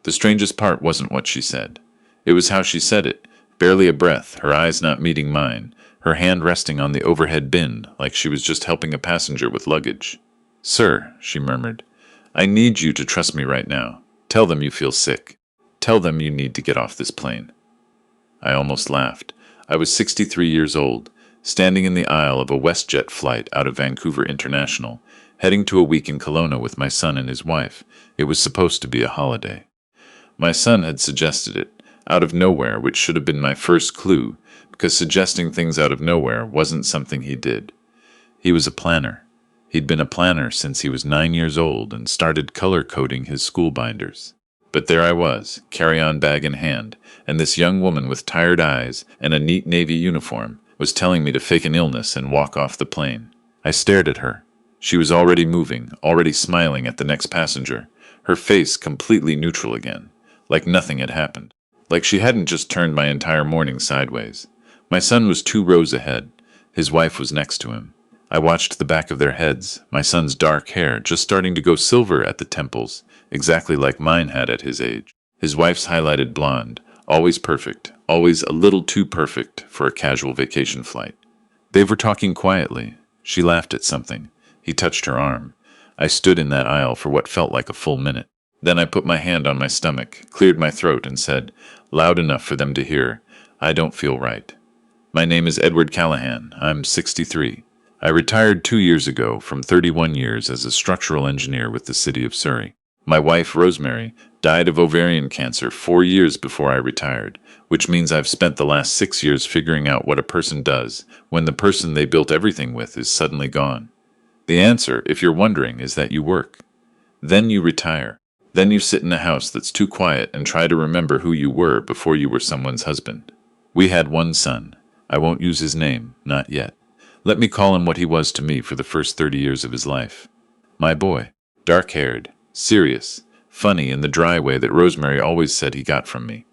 The strangest part wasn't what she said. It was how she said it, barely a breath, her eyes not meeting mine, her hand resting on the overhead bin like she was just helping a passenger with luggage. "Sir," she murmured, "I need you to trust me right now. Tell them you feel sick. Tell them you need to get off this plane." I almost laughed. I was 63 years old, standing in the aisle of a WestJet flight out of Vancouver International, heading to a week in Kelowna with my son and his wife. It was supposed to be a holiday. My son had suggested it, out of nowhere, which should have been my first clue, because suggesting things out of nowhere wasn't something he did. He was a planner. He'd been a planner since he was 9 years old and started color-coding his school binders. But there I was, carry-on bag in hand, and this young woman with tired eyes and a neat navy uniform was telling me to fake an illness and walk off the plane. I stared at her. She was already moving, already smiling at the next passenger, her face completely neutral again, like nothing had happened, like she hadn't just turned my entire morning sideways. My son was 2 rows ahead. His wife was next to him. I watched the back of their heads, my son's dark hair just starting to go silver at the temples, exactly like mine had at his age. His wife's highlighted blonde, always perfect, always a little too perfect for a casual vacation flight. They were talking quietly. She laughed at something. He touched her arm. I stood in that aisle for what felt like a full minute. Then I put my hand on my stomach, cleared my throat, and said, loud enough for them to hear, "I don't feel right. My name is Edward Callahan. I'm 63. I retired 2 years ago from 31 years as a structural engineer with the city of Surrey. My wife, Rosemary, died of ovarian cancer 4 years before I retired, which means I've spent the last 6 years figuring out what a person does when the person they built everything with is suddenly gone. The answer, if you're wondering, is that you work. Then you retire. Then you sit in a house that's too quiet and try to remember who you were before you were someone's husband. We had one son. I won't use his name, not yet. Let me call him what he was to me for the first 30 years of his life. My boy. Dark-haired, serious, funny in the dry way that Rosemary always said he got from me.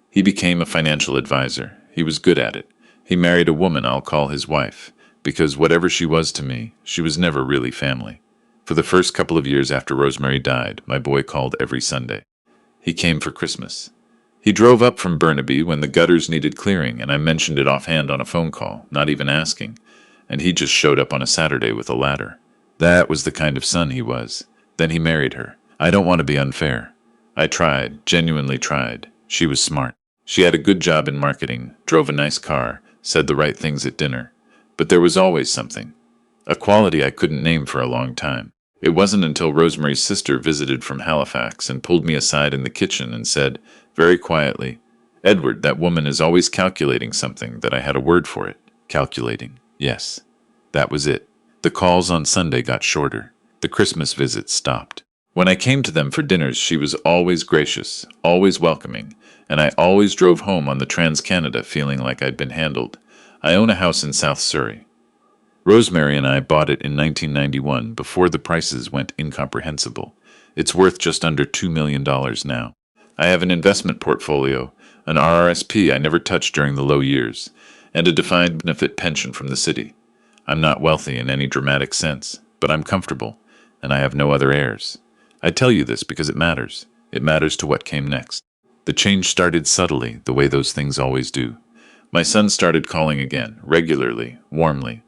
He became a financial advisor. He was good at it. He married a woman I'll call his wife, because whatever she was to me, she was never really family. For the first couple of years after Rosemary died, my boy called every Sunday. He came for Christmas. He drove up from Burnaby when the gutters needed clearing, and I mentioned it offhand on a phone call, not even asking, and he just showed up on a Saturday with a ladder. That was the kind of son he was. Then he married her. I don't want to be unfair. I tried, genuinely tried. She was smart. She had a good job in marketing, drove a nice car, said the right things at dinner. But there was always something. A quality I couldn't name for a long time. It wasn't until Rosemary's sister visited from Halifax and pulled me aside in the kitchen and said, very quietly, "Edward, that woman is always calculating something," that I had a word for it. Calculating. Yes. That was it. The calls on Sunday got shorter. The Christmas visits stopped. When I came to them for dinners, she was always gracious, always welcoming, and I always drove home on the Trans-Canada feeling like I'd been handled. I own a house in South Surrey. Rosemary and I bought it in 1991 before the prices went incomprehensible. It's worth just under $2 million now. I have an investment portfolio, an RRSP I never touched during the low years, and a defined benefit pension from the city. I'm not wealthy in any dramatic sense, but I'm comfortable, and I have no other heirs. I tell you this because it matters. It matters to what came next. The change started subtly, the way those things always do. My son started calling again, regularly, warmly.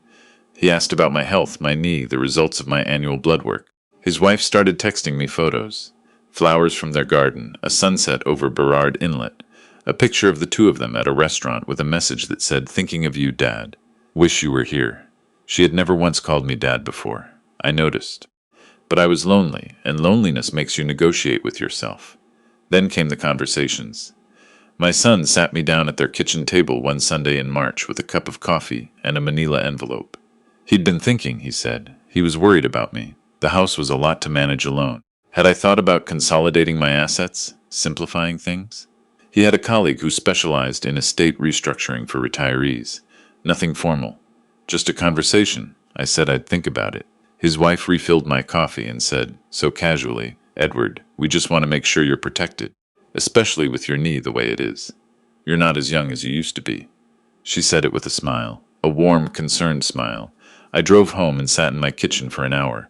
He asked about my health, my knee, the results of my annual blood work. His wife started texting me photos. Flowers from their garden, a sunset over Burrard Inlet, a picture of the two of them at a restaurant with a message that said, "Thinking of you, Dad. Wish you were here." She had never once called me Dad before. I noticed. But I was lonely, and loneliness makes you negotiate with yourself. Then came the conversations. My son sat me down at their kitchen table one Sunday in March with a cup of coffee and a manila envelope. He'd been thinking, he said. He was worried about me. The house was a lot to manage alone. Had I thought about consolidating my assets, simplifying things? He had a colleague who specialized in estate restructuring for retirees. Nothing formal. Just a conversation. I said I'd think about it. His wife refilled my coffee and said, so casually, "Edward, we just want to make sure you're protected, especially with your knee the way it is. You're not as young as you used to be." She said it with a smile, a warm, concerned smile. I drove home and sat in my kitchen for an hour.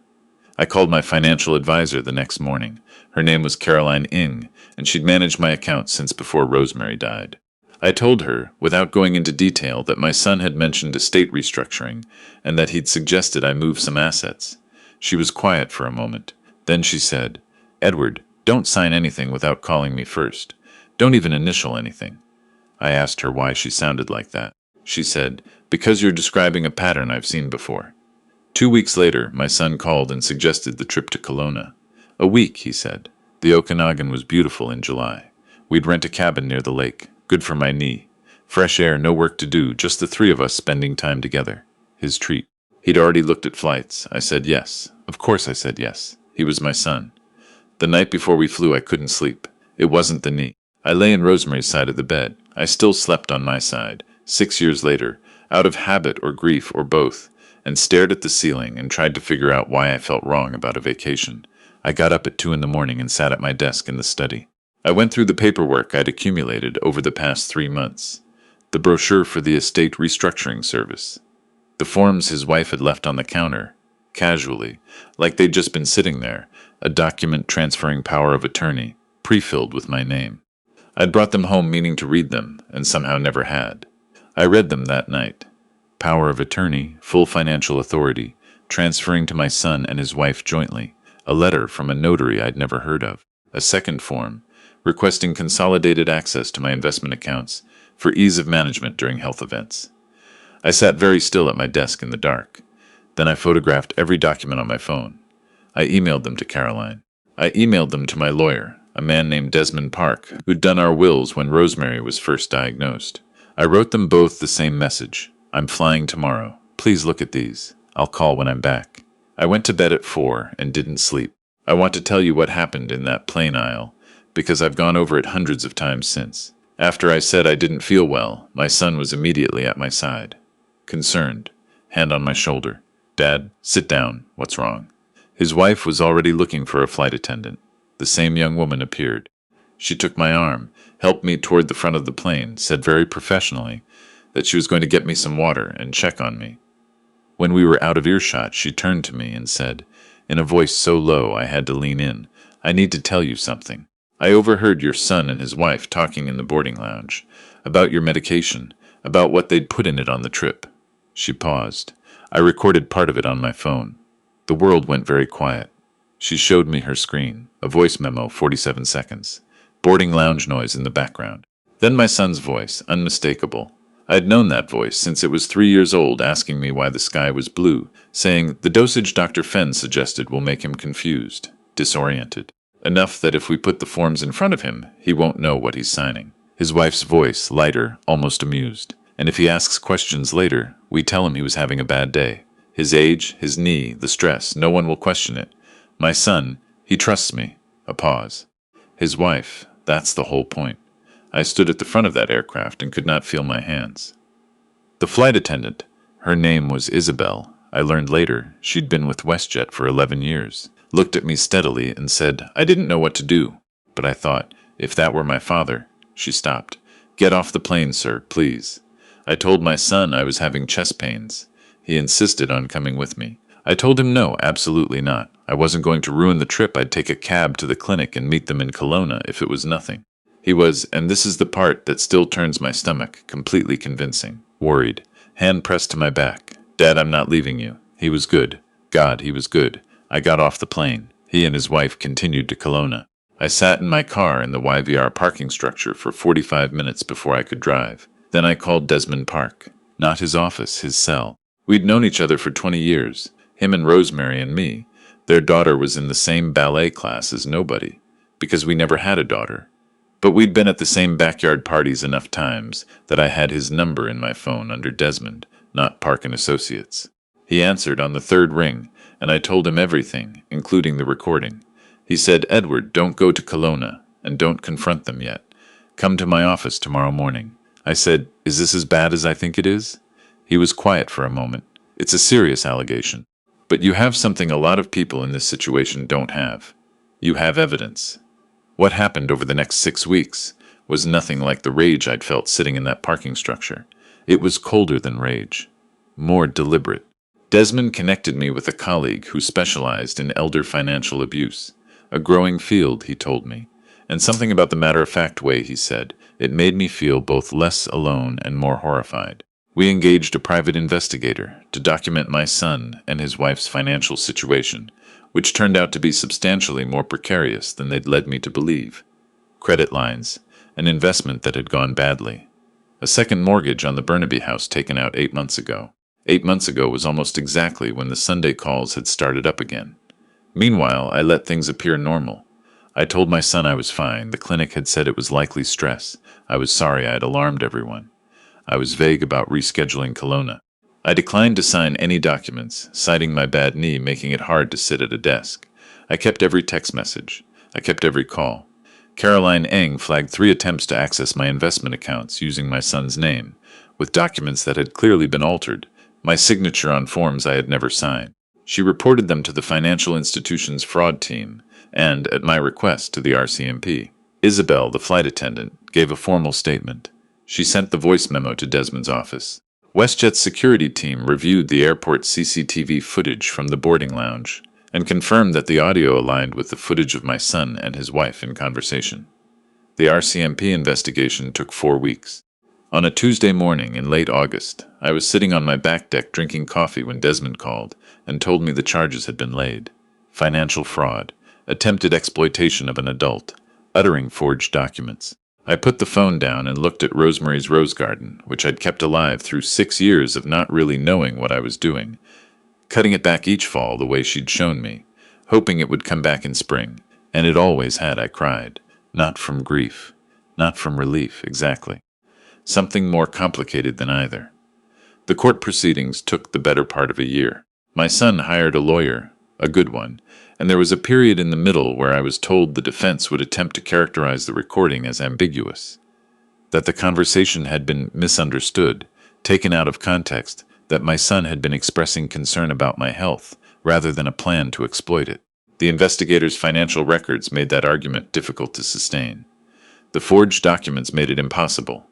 I called my financial advisor the next morning. Her name was Caroline Ing, and she'd managed my account since before Rosemary died. I told her, without going into detail, that my son had mentioned estate restructuring and that he'd suggested I move some assets. She was quiet for a moment. Then she said, "Edward, don't sign anything without calling me first. Don't even initial anything." I asked her why she sounded like that. She said, "Because you're describing a pattern I've seen before." 2 weeks later, my son called and suggested the trip to Kelowna. A week, he said. The Okanagan was beautiful in July. We'd rent a cabin near the lake. Good for my knee. Fresh air, no work to do, just the three of us spending time together. His treat. He'd already looked at flights. I said yes. Of course I said yes. He was my son. The night before we flew, I couldn't sleep. It wasn't the knee. I lay in Rosemary's side of the bed. I still slept on my side, 6 years later, out of habit or grief or both, and stared at the ceiling and tried to figure out why I felt wrong about a vacation. I got up at 2 in the morning and sat at my desk in the study. I went through the paperwork I'd accumulated over the past 3 months. The brochure for the estate restructuring service. The forms his wife had left on the counter, casually, like they'd just been sitting there, a document transferring power of attorney, pre-filled with my name. I'd brought them home meaning to read them, and somehow never had. I read them that night. Power of attorney, full financial authority, transferring to my son and his wife jointly, a letter from a notary I'd never heard of. A second form, requesting consolidated access to my investment accounts for ease of management during health events. I sat very still at my desk in the dark. Then I photographed every document on my phone. I emailed them to Caroline. I emailed them to my lawyer, a man named Desmond Park, who'd done our wills when Rosemary was first diagnosed. I wrote them both the same message. "I'm flying tomorrow. Please look at these. I'll call when I'm back." I went to bed at 4 and didn't sleep. I want to tell you what happened in that plane aisle, because I've gone over it hundreds of times since. After I said I didn't feel well, my son was immediately at my side. Concerned, hand on my shoulder. "Dad, sit down. What's wrong?" His wife was already looking for a flight attendant. The same young woman appeared. She took my arm, helped me toward the front of the plane, said very professionally that she was going to get me some water and check on me. When we were out of earshot, she turned to me and said, in a voice so low I had to lean in, "I need to tell you something. I overheard your son and his wife talking in the boarding lounge, about your medication, about what they'd put in it on the trip." She paused. I recorded part of it on my phone. The world went very quiet. She showed me her screen, a voice memo, 47 seconds. Boarding lounge noise in the background. Then my son's voice, unmistakable. I'd known that voice since it was 3 years old, asking me why the sky was blue, saying the dosage Dr. Fenn suggested will make him confused, disoriented. Enough that if we put the forms in front of him, he won't know what he's signing. His wife's voice, lighter, almost amused. And if he asks questions later, we tell him he was having a bad day. His age, his knee, the stress, no one will question it. My son, he trusts me. A pause. His wife, that's the whole point. I stood at the front of that aircraft and could not feel my hands. The flight attendant, her name was Isabel. I learned later she'd been with WestJet for 11 years, looked at me steadily and said, "I didn't know what to do." But I thought, if that were my father. She stopped. "Get off the plane, sir, please." I told my son I was having chest pains. He insisted on coming with me. I told him no, absolutely not. I wasn't going to ruin the trip. I'd take a cab to the clinic and meet them in Kelowna if it was nothing. He was, and this is the part that still turns my stomach, completely convincing, worried, hand pressed to my back. "Dad, I'm not leaving you." He was good. God, he was good. I got off the plane. He and his wife continued to Kelowna. I sat in my car in the YVR parking structure for 45 minutes before I could drive. Then I called Desmond Park. Not his office, his cell. We'd known each other for 20 years, him and Rosemary and me. Their daughter was in the same ballet class as nobody, because we never had a daughter. But we'd been at the same backyard parties enough times that I had his number in my phone under Desmond, not Park and Associates. He answered on the third ring, and I told him everything, including the recording. He said, "Edward, don't go to Kelowna, and don't confront them yet. Come to my office tomorrow morning." I said, "Is this as bad as I think it is?" He was quiet for a moment. "It's a serious allegation. But you have something a lot of people in this situation don't have. You have evidence." What happened over the next 6 weeks was nothing like the rage I'd felt sitting in that parking structure. It was colder than rage, more deliberate. Desmond connected me with a colleague who specialized in elder financial abuse. A growing field, he told me. And something about the matter-of-fact way he said, it made me feel both less alone and more horrified. We engaged a private investigator to document my son and his wife's financial situation, which turned out to be substantially more precarious than they'd led me to believe. Credit lines, an investment that had gone badly. A second mortgage on the Burnaby house taken out 8 months ago. 8 months ago was almost exactly when the Sunday calls had started up again. Meanwhile, I let things appear normal. I told my son I was fine. The clinic had said it was likely stress. I was sorry I had alarmed everyone. I was vague about rescheduling Kelowna. I declined to sign any documents, citing my bad knee making it hard to sit at a desk. I kept every text message. I kept every call. Caroline Eng flagged 3 attempts to access my investment accounts using my son's name, with documents that had clearly been altered, my signature on forms I had never signed. She reported them to the financial institution's fraud team, and, at my request, to the RCMP. Isabel, the flight attendant, gave a formal statement. She sent the voice memo to Desmond's office. WestJet's security team reviewed the airport CCTV footage from the boarding lounge and confirmed that the audio aligned with the footage of my son and his wife in conversation. The RCMP investigation took 4 weeks. On a Tuesday morning in late August, I was sitting on my back deck drinking coffee when Desmond called and told me the charges had been laid. Financial fraud, attempted exploitation of an adult, uttering forged documents. I put the phone down and looked at Rosemary's rose garden, which I'd kept alive through 6 years of not really knowing what I was doing, cutting it back each fall the way she'd shown me, hoping it would come back in spring. And it always had, I cried. Not from grief. Not from relief, exactly. Something more complicated than either. The court proceedings took the better part of a year. My son hired a lawyer, a good one, and there was a period in the middle where I was told the defense would attempt to characterize the recording as ambiguous, that the conversation had been misunderstood, taken out of context, that my son had been expressing concern about my health rather than a plan to exploit it. The investigator's financial records made that argument difficult to sustain. The forged documents made it impossible.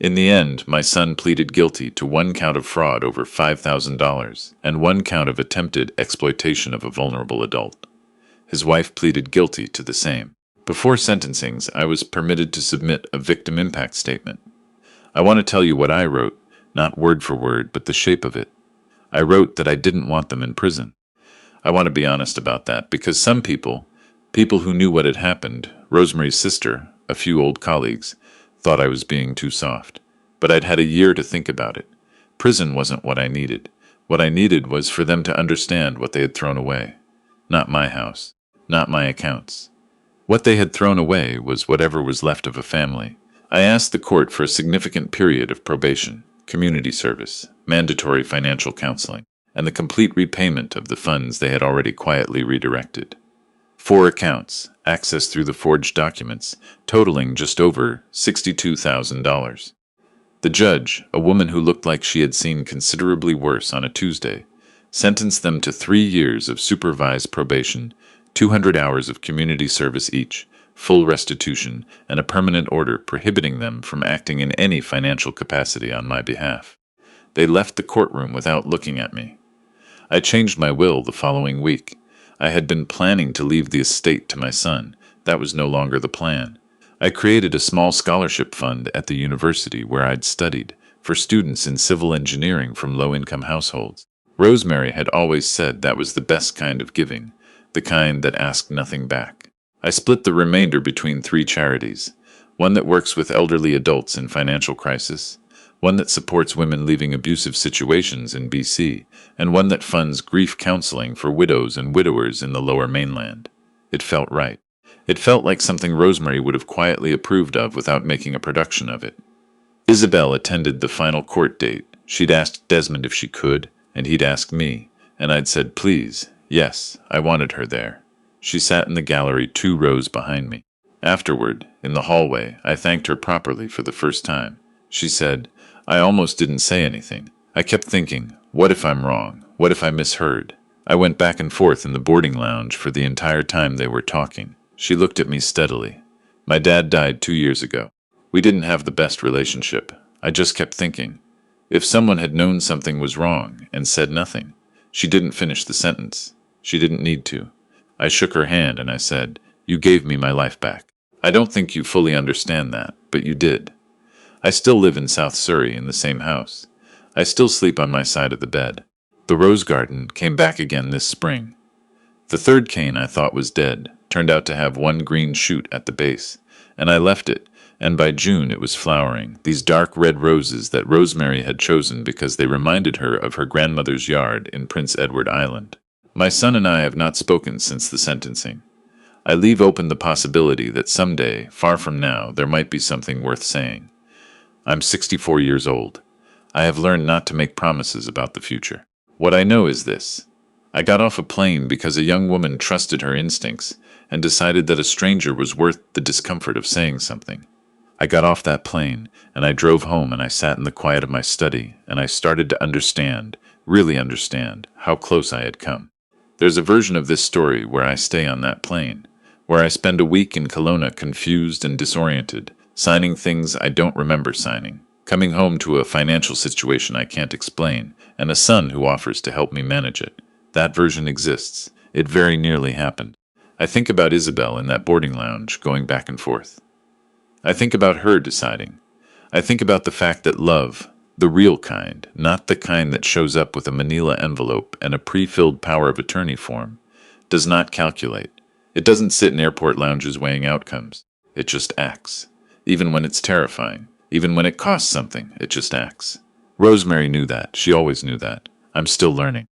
In the end, my son pleaded guilty to 1 count of fraud over $5,000 and 1 count of attempted exploitation of a vulnerable adult. His wife pleaded guilty to the same. Before sentencings, I was permitted to submit a victim impact statement. I want to tell you what I wrote, not word for word, but the shape of it. I wrote that I didn't want them in prison. I want to be honest about that, because some people who knew what had happened, Rosemary's sister, a few old colleagues, thought I was being too soft. But I'd had a year to think about it. Prison wasn't what I needed. What I needed was for them to understand what they had thrown away. Not my house. Not my accounts. What they had thrown away was whatever was left of a family. I asked the court for a significant period of probation, community service, mandatory financial counseling, and the complete repayment of the funds they had already quietly redirected. 4 accounts, accessed through the forged documents, totaling just over $62,000. The judge, a woman who looked like she had seen considerably worse on a Tuesday, sentenced them to 3 years of supervised probation, 200 hours of community service each, full restitution, and a permanent order prohibiting them from acting in any financial capacity on my behalf. They left the courtroom without looking at me. I changed my will the following week. I had been planning to leave the estate to my son. That was no longer the plan. I created a small scholarship fund at the university where I'd studied, for students in civil engineering from low-income households. Rosemary had always said that was the best kind of giving, the kind that asked nothing back. I split the remainder between 3 charities, one that works with elderly adults in financial crisis, one that supports women leaving abusive situations in BC, and one that funds grief counseling for widows and widowers in the Lower Mainland. It felt right. It felt like something Rosemary would have quietly approved of without making a production of it. Isabel attended the final court date. She'd asked Desmond if she could, and he'd asked me, and I'd said please, yes, I wanted her there. She sat in the gallery 2 rows behind me. Afterward, in the hallway, I thanked her properly for the first time. She said, I almost didn't say anything. I kept thinking, what if I'm wrong? What if I misheard? I went back and forth in the boarding lounge for the entire time they were talking. She looked at me steadily. My dad died 2 years ago. We didn't have the best relationship. I just kept thinking, if someone had known something was wrong and said nothing, She didn't finish the sentence. She didn't need to. I shook her hand and I said, "You gave me my life back. I don't think you fully understand that, but you did. I still live in South Surrey in the same house. I still sleep on my side of the bed. The rose garden came back again this spring. The third cane I thought was dead turned out to have one green shoot at the base, and I left it, and by June it was flowering, these dark red roses that Rosemary had chosen because they reminded her of her grandmother's yard in Prince Edward Island. My son and I have not spoken since the sentencing. I leave open the possibility that someday, far from now, there might be something worth saying. I'm 64 years old. I have learned not to make promises about the future. What I know is this. I got off a plane because a young woman trusted her instincts and decided that a stranger was worth the discomfort of saying something. I got off that plane, and I drove home and I sat in the quiet of my study, and I started to understand, really understand, how close I had come. There's a version of this story where I stay on that plane, where I spend a week in Kelowna confused and disoriented, signing things I don't remember signing, coming home to a financial situation I can't explain, and a son who offers to help me manage it. That version exists. It very nearly happened. I think about Isabel in that boarding lounge, going back and forth. I think about her deciding. I think about the fact that love, the real kind, not the kind that shows up with a manila envelope and a pre-filled power of attorney form, does not calculate. It doesn't sit in airport lounges weighing outcomes. It just acts. Even when it's terrifying. Even when it costs something, it just acts. Rosemary knew that. She always knew that. I'm still learning.